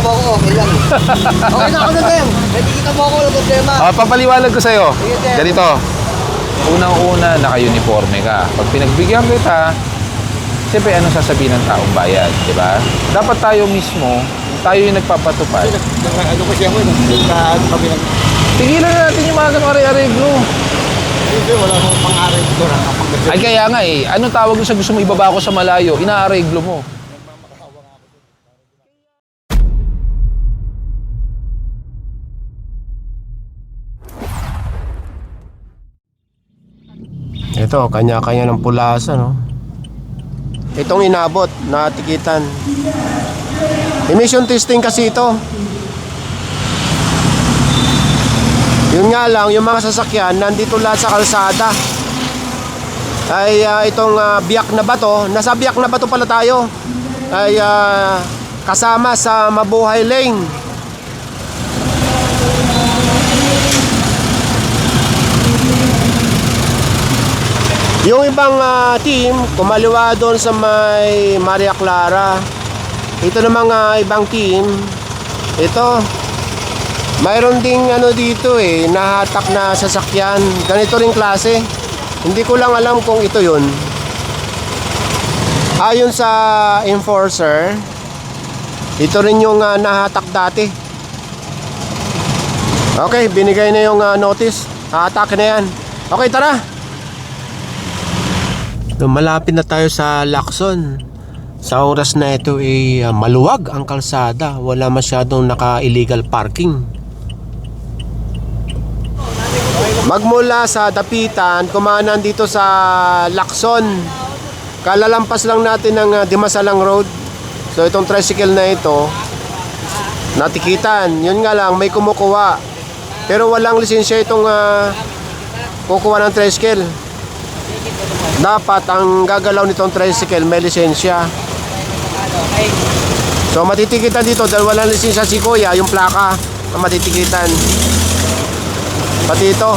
mo ako, okay lang. Okay na ako na tayo. Nakikita mo ako, walang problema. Papaliwanag ko sa'yo. Sige, sir. Ganito. Unang-una, naka-uniforme ka. Pag pinagbigyan kita, siyempre anong sasabihin ng taong bayan, di ba? Dapat tayo mismo, tayo yung nagpapatupad. Ano kasi ako, ano kami lang. Tigilan na natin yung mga ganong are-areglo. Hindi, wala akong pang-aral dito. Ay kaya nga eh, anong tawag mo sa gusto mo ibaba ko sa malayo? Inaareglo mo. Ito, kanya-kanya ng pulasa, no? Itong inabot, natikitan. Emission testing kasi ito. Yun nga lang, yung mga sasakyan, nandito lahat sa kalsada. Ay itong biyak na bato, nasa biyak na bato pala tayo. Ay kasama sa Mabuhay Lane. Yung ibang team, kumaliwa doon sa may Maria Clara. Ito namang ibang team, ito, mayroon ding ano dito nahatak na sasakyan. Ganito ring klase. Hindi ko lang alam kung ito yun. Ayon sa enforcer, ito rin yung nahatak dati. Okay, binigay na yung notice. Hahatak na yan. Okay, tara. Malapit na tayo sa Lacson. Sa oras na ito maluwag ang kalsada. Wala masyadong naka-illegal parking. Magmula sa Dapitan, kumanan dito sa Lacson. Kalalampas lang natin ng Dimasalang Road. So itong tricycle na ito, natikitan. Yun nga lang, may kumukuha. Pero walang lisensya itong kukuha ng tricycle. Dapat ang gagalaw nitong tricycle may lisensya. So matitikitan dito dahil walang lisensya si Kuya, yung plaka ang matitikitan. Pati ito,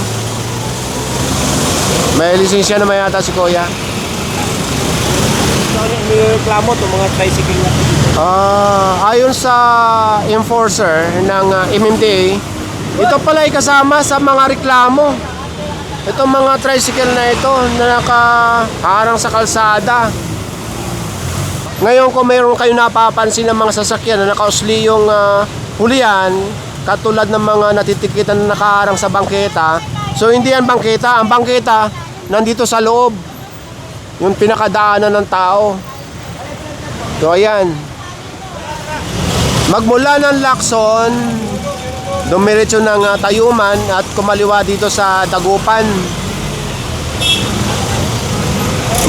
may lisensya na may yata si Kuya. May reklamo itong mga tricycle na. Ayon sa enforcer ng MMDA, ito pala ay kasama sa mga reklamo. Itong mga tricycle na ito na nakaharang sa kalsada. Ngayon kung mayroon kayo napapansin ng mga sasakyan na nakausli yung hulihan, katulad ng mga natitikitan na nakaharang sa bangketa, so hindi yan bangketa. Ang bangketa nandito sa loob, yung pinakadaanan ng tao. So ayan, magmula ng Lacson, dumiretso ng Tayuman at kumaliwa dito sa Dagupan.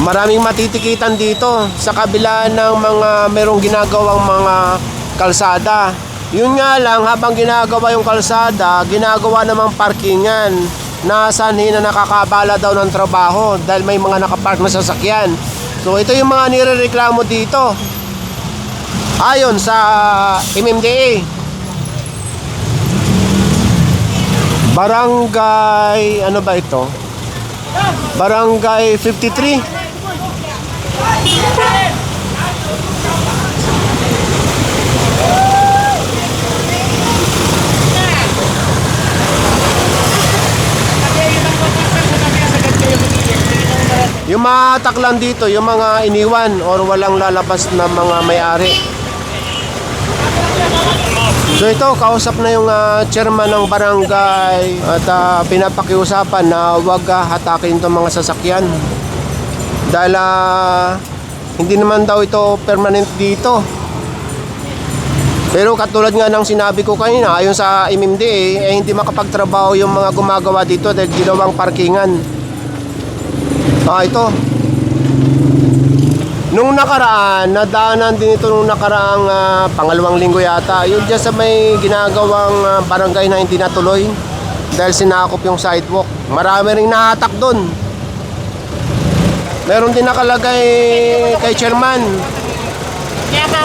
Maraming matitikitan dito sa kabila ng mga merong ginagawang mga kalsada. Yun nga lang, habang ginagawa yung kalsada, ginagawa namang parkingan na sanhi na nakakabala daw ng trabaho dahil may mga nakapark na sasakyan. So ito yung mga nirereklamo dito ayon sa MMDA. Barangay, ano ba ito? Barangay 53. Yung mahatak lang dito, yung mga iniwan or walang lalabas na mga may-ari. So ito, kausap na yung chairman ng barangay at pinapakiusapan na huwag hatakin itong mga sasakyan. Dahil hindi naman daw ito permanent dito. Pero katulad nga ng sinabi ko kanina, ayon sa MMDA, hindi makapagtrabaho yung mga gumagawa dito dahil ginawang parkingan. Ito. Nung nakaraan, nadaanan din ito nung nakaraang pangalawang linggo yata. Yun dyan sa may ginagawang barangay na hindi natuloy dahil sinakop yung sidewalk. Marami rin nahatak doon. Meron din nakalagay kay chairman.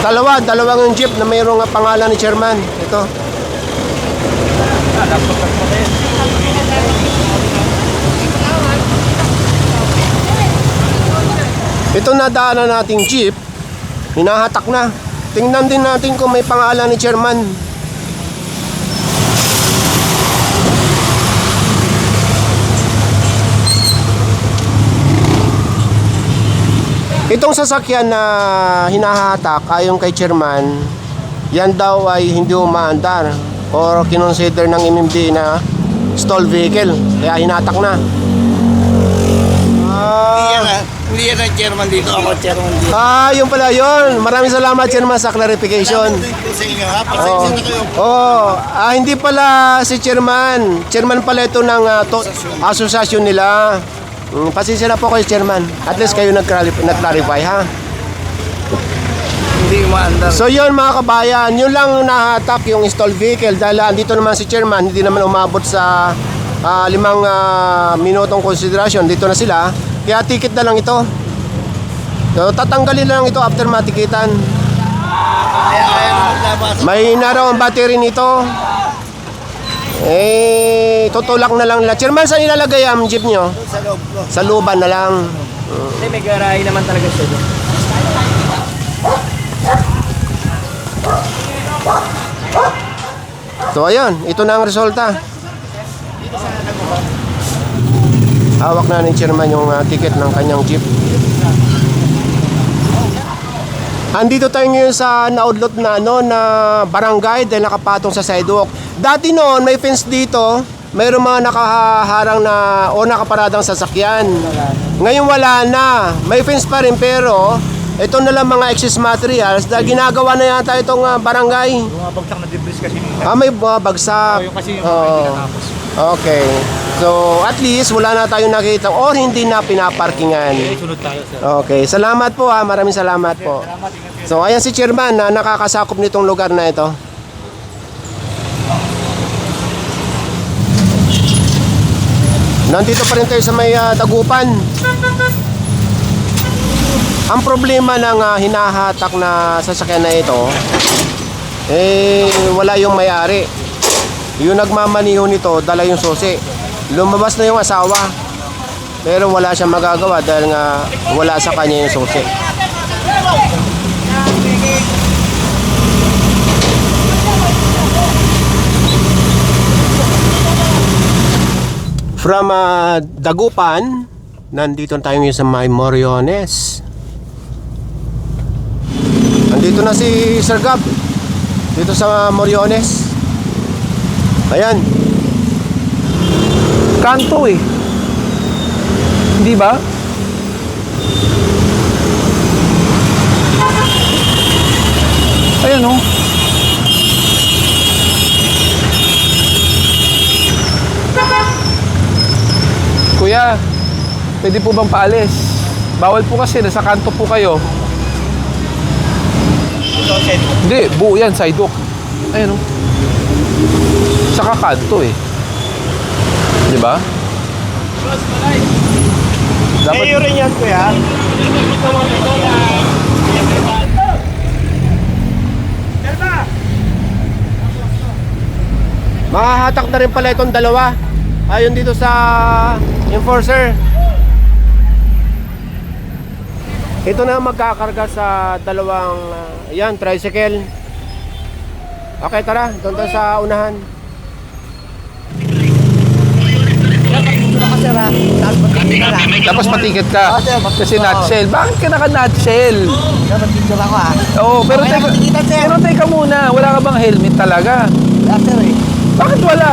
Dalawang yung jeep na mayroong pangalan ni chairman. Ito. Ito nadaanan nating jeep, hinahatak na. Tingnan din natin kung may pangalan ni chairman. Itong sasakyan na hinahatak ayon kay chairman, yan daw ay hindi umaandar or kinonsider ng MMDA na stalled vehicle, kaya hinatak na. Hindi yan ang chairman dito. Ako chairman dito. Yun pala yun. Maraming salamat chairman sa clarification. Sa inyo ha. Pasensya na kayo. Hindi pala si chairman. Chairman pala ito ng asosasyon nila. Pasensya na po kayo chairman. At least kayo nag-clarify ha. Hindi umaandar. So yun mga kabayan, yun lang nahatak yung stalled vehicle dahil andito naman si chairman, hindi naman umabot sa 5 minutong konsiderasyon. Dito na sila, kaya ticket na lang ito. So tatanggalin lang ito after matikitan. Kaya maglabas. May naraw ang battery nito. Tutulak na lang nila. Chairman, saan ilalagay ang jeep nyo? Sa loob ko. Sa luban na lang. Hindi, may garahe naman talaga siya doon. So ayun, ito na ang resulta. Hawak na ni chairman yung ticket ng kanyang jeep. Andito tayo ngayon sa naudlot na na barangay dahil nakapatong sa sidewalk. Dati noon may fence dito, mayroong mga nakaharang na o nakaparadang sasakyan. Ngayon wala na. May fence pa rin pero ito na lang mga excess materials dahil ginagawa na yata itong barangay. Mga bagsak na debris kasi. May bagsak. Yung kasi yung pinatapos. Okay. So, at least wala na tayong nakita or hindi na pinaparkingan. Sunod tayo sir. Okay. Salamat po ha. Maraming salamat po. So, ayan si chairman na nakakasakop nitong lugar na ito. Nandito pa rin tayo sa may Dagupan. Ang problema ng hinahatak na sasakyan na ito, wala yung may-ari. Yung nagmamaniho nito, dala yung susi. Lumabas na yung asawa. Pero wala siyang magagawa dahil nga wala sa kanya yung susi. From Dagupan, nandito tayo ngayon sa may Moriones. Nandito na si Sir Gab dito sa Moriones. Ayan. Kanto eh. Hindi ba? Ayan oh. Kuya, pwede po bang paalis? Bawal po kasi, nasa kanto po kayo. Hindi, buo yan, sidewalk. Ayan oh. Saka kanto eh. Di ba? Dapat rin yan kuya. Mahahatak na rin pala itong dalawa. Ayon dito sa enforcer. Ito na magkakarga sa dalawang yan, tricycle. Okay, tara, doon tayo sa unahan. tapos patiket ka. Kasi nutshell. Bakit ka naka-nutshell? Dapat picture ako ha. Oo, pero Okay, teka, nakikita, sir. pero teka muna. Wala ka bang helmet talaga? Sir eh. Bakit wala?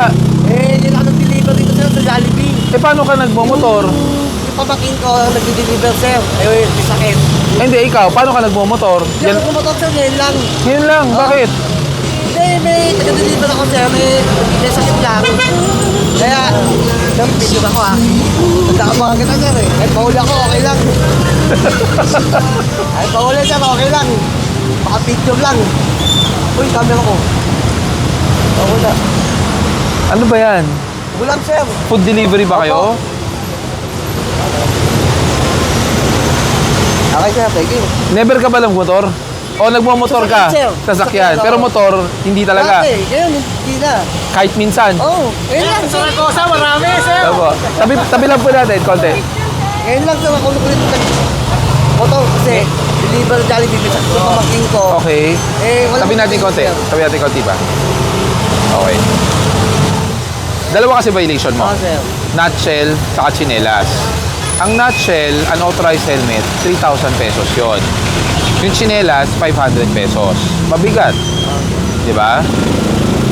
Hindi na ako nag-deliver dito sir sa Jollibee. Paano ka nagmomotor? Yung pamakin ko nag-deliver sir. May sakit. Hindi, ikaw. Paano ka nagmomotor? Hindi ako kumotor sir, ngayon lang. Yun lang. Bakit? Hindi, may taga-deliver ako sir. May sakit lang. Kaya, picture ako ha. Nagkakabahan kita sir eh. Kahit mahuli ako, okay lang. Kahit mahuli sir, okay lang. Baka picture lang. Uy, camera ko. Okay na. Ano ba yan? Ulam sir. Food delivery ba kayo? Okay sir, thank you. Never ka ba nagmotor? O nagmomotor ka? Sasakyan, sir. Sasakyan. Sasakyan, Pero oo. motor, hindi talaga. Dati, ngayon, hindi na. Kahit minsan. Oo, ngayon lang sir. Sa marami sir. Opo. Tabi lang po natin, konti. Ngayon lang sir, ako ulit motor kasi deliver Jollibee sa pamangkin ko. Okay. Wala Tabi akong natin konti. sir. Tabi natin konti ba? Okay. Dalawa kasi violation mo. Sir. Nutshell, saka chinelas. Ang nutshell, unauthorized helmet, 3,000 pesos yon. Yung chinelas, 500 pesos. Mabigat. Di ba?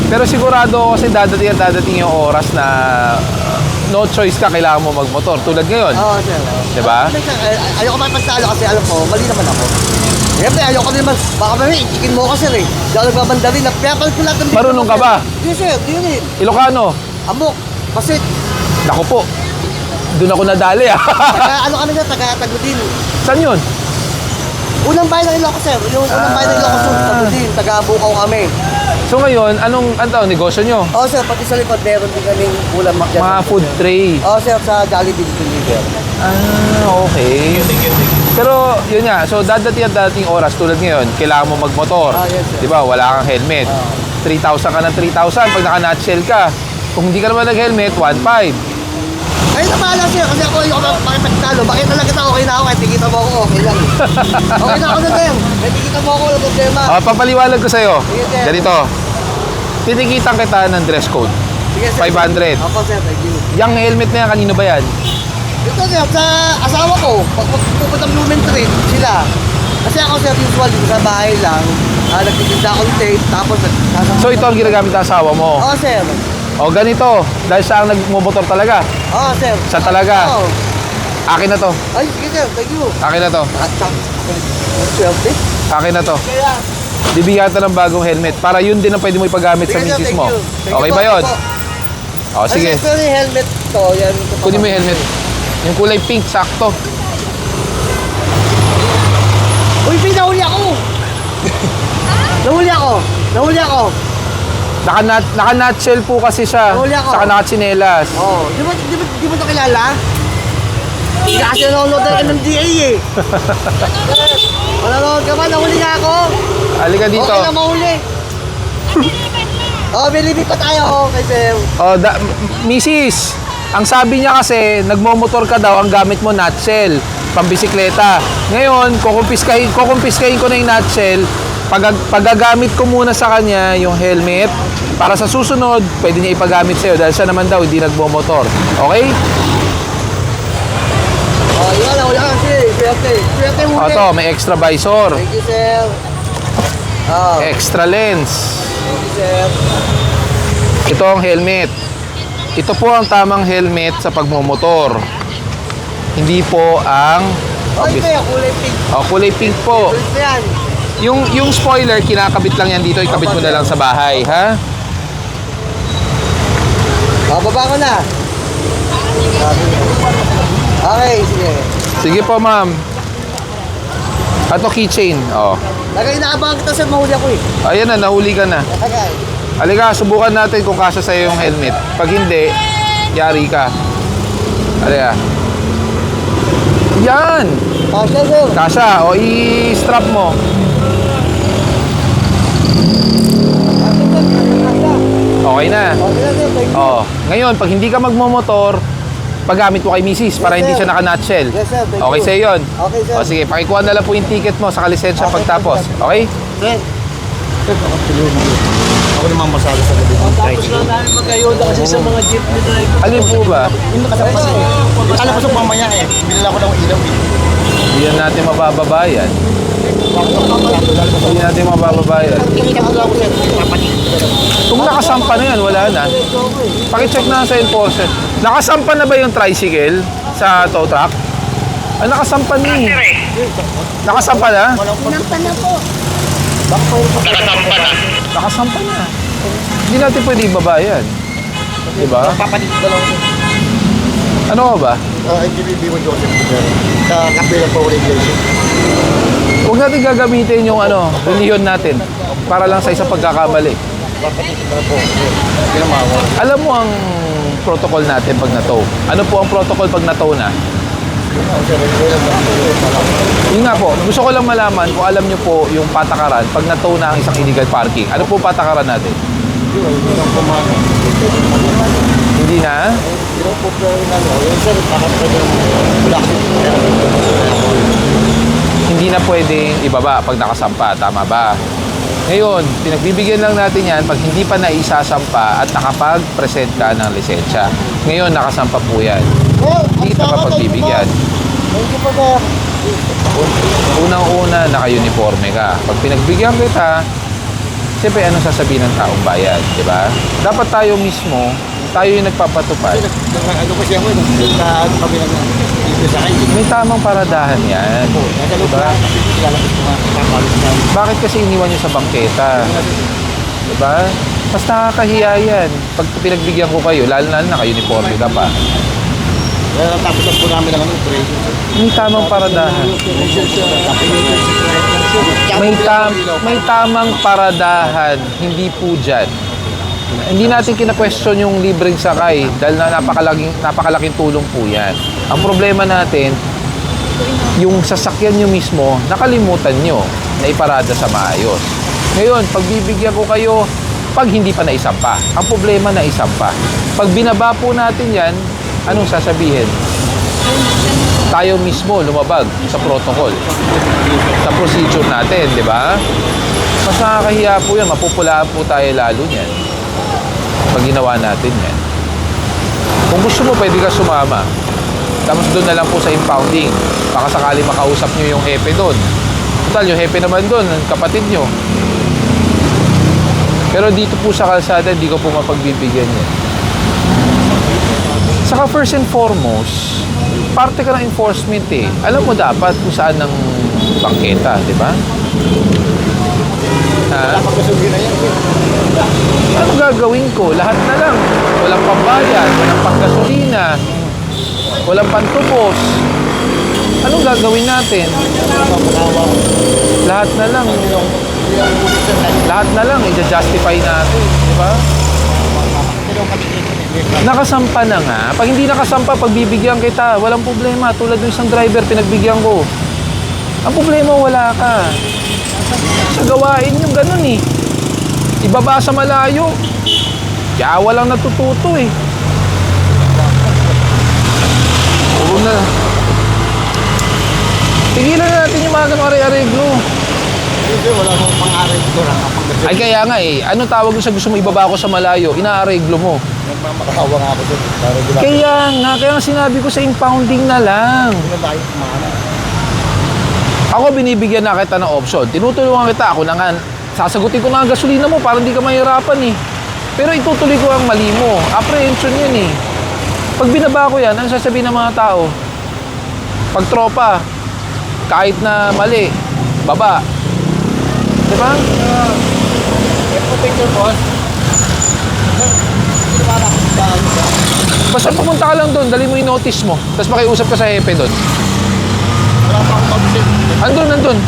Pero sigurado ako kasi dadating yung oras na no choice ka, kailangan mo magmotor. Tulad ngayon. Oo, sir. Diba? Ayoko magpagtalo kasi alam ko, mali naman ako. Siyempre, ayoko din naman, baka mami, ikikin mo ako, sir eh. Di ako nagbabandali na, pinapalik ko lahat ng Marunong ka ba? Yes, sir. Yun eh. Ilocano. Amok. Basit. Naku po. Doon ako nadali ah. Ano kami sir, taga-Tagudin. Saan yun? Unang bayan ng Ilocos, sir. Yung unang bayan ng Ilocos, Tagudin. Taga-Bukaw kami. So ngayon, ano negosyo nyo? Oo, sir. Pati sa likod, meron din kaming ulam makyan. Mga food tray. Oo, sir. Sa Jollibee deliver. Okay. Pero yun nga, so dadating oras tulad ngayon, kailangan mo magmotor. Yes, sir. Di ba? Wala kang helmet. 3,000 ka ng 3,000 pag naka-nutshell ka. Kung hindi ka naman nag-helmet, 1,500. Ayun na pala, sir. Kasi ako ayoko makipagtalo. Bakit talaga kita okay na ako? Kahit tikita mo ako, okay lang. Okay na ako na, sir. Kahit tikita mo ako, walang problema. Papaliwanag ko sa'yo. Sige, sir. Ganito. Titikitan kita ng dress code. Sige, sir. 500. Ako, sir. Thank you. Yung helmet na yan, kanino ba yan? Ito, sir. Sa asawa ko, pag pupunta Blumentritt, sila. Kasi ako, sir, usually sa bahay lang. Nagtitinda akong tape, tapos So ito ang ginagamit ng asawa mo. Oo, sir. O ganito, dahil siya ang nagmumotor talaga. Oo, sir. Siya talaga. Oo. Akin na to. Ay, sige, sir. Thank you. Akin na to. Swerte. Akin na to. Kaya, Bibigyan kita ng bagong helmet para yun din ang pwede mo ipagamit sa sige, sir, misis thank mo. you. Thank Okay you ba po, yun? po. O sige. Pero yung helmet to, yan. ito po. Kunin mo yung helmet. Yung kulay pink, sakto. Uy, pinahuli ako! Nahuli ako! Nahuli ako! Naka-nutshell po kasi siya. Nahuli ako. Saka naka-chinelas. Oh, di mo ito kilala? Hindi ka kasi nanonood ng MMDA eh. Manonood ka ba? Nahuli nga ako. Halika dito. Okay lang mahuli. Oh, bilibig pa tayo. Okay, sir. O, misis, ang sabi niya kasi, nagmomotor ka daw, ang gamit mo nutshell, pambisikleta. Ngayon, kukumpiskahin ko na yung nutshell, pagagamit ko muna sa kanya yung helmet, para sa susunod, pwede niya ipagamit sa'yo dahil siya naman daw hindi nagmomotor. Okay? Oh, yun na. Wala kasi. Swerte. Swerte O huli. to, may extra visor, Thank you, sir. Oh, extra lens. thank you, sir. Ito ang helmet. Ito po ang tamang helmet sa pagmomotor. Hindi po ang Oh, ito yung kulay pink. kulay pink po. Ito yan. Yung spoiler, kinakabit lang yan dito, ikabit mo na lang sa bahay, ha? Oh, baba ko na. Okay, sige. Sige po, ma'am. Ito keychain. Oh. Lagay inaabangan kita, sir. Mahuli ako eh. Ayan na, nahuli ka na. Okay. Halika, subukan natin kung kasya sa'yo yung helmet. Pag hindi, yari ka. Halika. Yan! Pasya, sir. Kasya. O, i-strap mo. Okay na. Okay na, sir. Thank you. Oh. Ngayon, pag hindi ka magmomotor, paggamit mo kay misis para Yes, hindi sir. siya naka-nutshell. Yes, sir. Thank Okay you. sa'yo yun? Okay, sir. O sige, pakikuha na lang po yung ticket mo sa lisensya Okay, pagtapos. sir. Okay? Sir. Ako naman masalo sa gabi. Tapos na namin magayuda kasi sa mga jeep ni driver. Alin po ba? Yung nakasampas eh. Akala ko sa mamaya eh. Binila ko ng ilaw eh. Hindi yan natin mabababayan. Hindi natin mabababayan. Kinita ko lang ako sir. Kapatid. Kung nakasampa na yan, wala na. Pakicheck na sa enforcer. Nakasampa na ba yung tricycle sa tow truck? Ay, nakasampa na eh. Nakasampa na? Sinampan na po. Nakasampa na. Hindi natin pwede ibaba yan. Diba? Kapatid ko lang sir. Ano ka ba? NGBB mo Joseph. Sa kapilang po regulation. Huwag natin gagamitin yung reliyon natin para lang sa isang pagkakamali. Kapatid ko lang po. Pinamawa. Alam mo ang protocol natin pag na-tow. Ano po ang protocol pag na-tow na? Yun nga po, gusto ko lang malaman kung alam nyo po yung patakaran pag na-tow na ang isang illegal parking. Ano po patakaran natin? Hindi na? Yung po yung sir. Kakapatid yung black. hindi na pwedeng ibaba pag nakasampa. Tama ba? Ngayon, pinagbibigyan lang natin yan pag hindi pa naisasampa at nakapag-present ka ng lisensya. Ngayon, nakasampa po yan. Hindi kita pa pagbibigyan. Thank you po, sir. Unang-una, naka-uniforme ka. Pag pinagbigyan kita, siyempre, anong sasabihin ng taong bayan, di ba? Dapat tayo mismo, tayo yung nagpapatupad. Ano kasi ako, na ano kami dito sa akin. May tamang paradahan yan. Nagalog Diba? na, ilalabas ko nga, kakalis na. Bakit kasi iniwan nyo sa bangketa? Diba? Mas nakakahiya yan. Pag pinagbigyan ko kayo, lalo na naka-uniforme ka pa. Kaya tapos lang po namin ang ano, pre. May tamang paradahan. May tamang paradahan. Hindi po dyan. Hindi natin kina-question yung libreng sakay dahil na napakalaking tulong po yan. Ang problema natin, yung sasakyan nyo mismo, nakalimutan nyo na iparada sa maayos. Ngayon, pagbibigyan ko kayo, pag hindi pa naisampa. Ang problema na isampa. Pag binaba po natin yan, anong sasabihin? Tayo mismo lumabag sa protocol, sa procedure natin, di ba? Mas nakakahiya po yan, mapupulaan po tayo lalo niyan pag ginawa natin yan. Kung gusto mo, pwede ka sumama. Tapos doon na lang po sa impounding. Baka sakali makausap nyo yung hepe doon. Total, yung hepe naman doon, kapatid nyo. Pero dito po sa kalsada, hindi ko po mapagbibigyan yan. Saka first and foremost, parte ka ng enforcement eh. Alam mo dapat kung saan ng bangketa, di ba? Ha? Napagkasugin na yan. Ano gagawin ko? Lahat na lang. Walang pambayad, walang panggasolina, walang pantubos. Anong gagawin natin? Lahat na lang. Lahat na lang, i-justify natin. Di ba? Nakasampa na nga. Pag hindi nakasampa, pagbibigyan kita, walang problema. Tulad ng isang driver, pinagbigyan ko. Ang problema, wala ka. Sa gawain yung ganun eh. Ibaba sa malayo. Kaya walang natututo eh. Puro na. Tigilan na natin yung mga ganun are-areglo. Hindi, wala akong pang-aral ito lang. Ay kaya nga eh, ano tawag mo sa gusto mo ibaba ko sa malayo? Inaareglo mo. Nagmamakahawa nga ako doon. Kaya nga sinabi ko sa impounding na lang. Hindi na tayo kumana. Ako binibigyan na kita ng option. Tinutulungan kita, ako na nga, sasagutin ko na ang gasolina mo para hindi ka mahirapan eh. Pero itutuloy ko ang mali mo. Apprehension yan eh. Pag binaba ko yan, ano sasabihin ng mga tao? Pag tropa, kahit na mali, baba. Diba? Picture boss. Basta pumunta ka lang doon, dali mo yung notice mo. Tapos makiusap ka sa hepe doon. Wala pa akong pag-isip. Andun.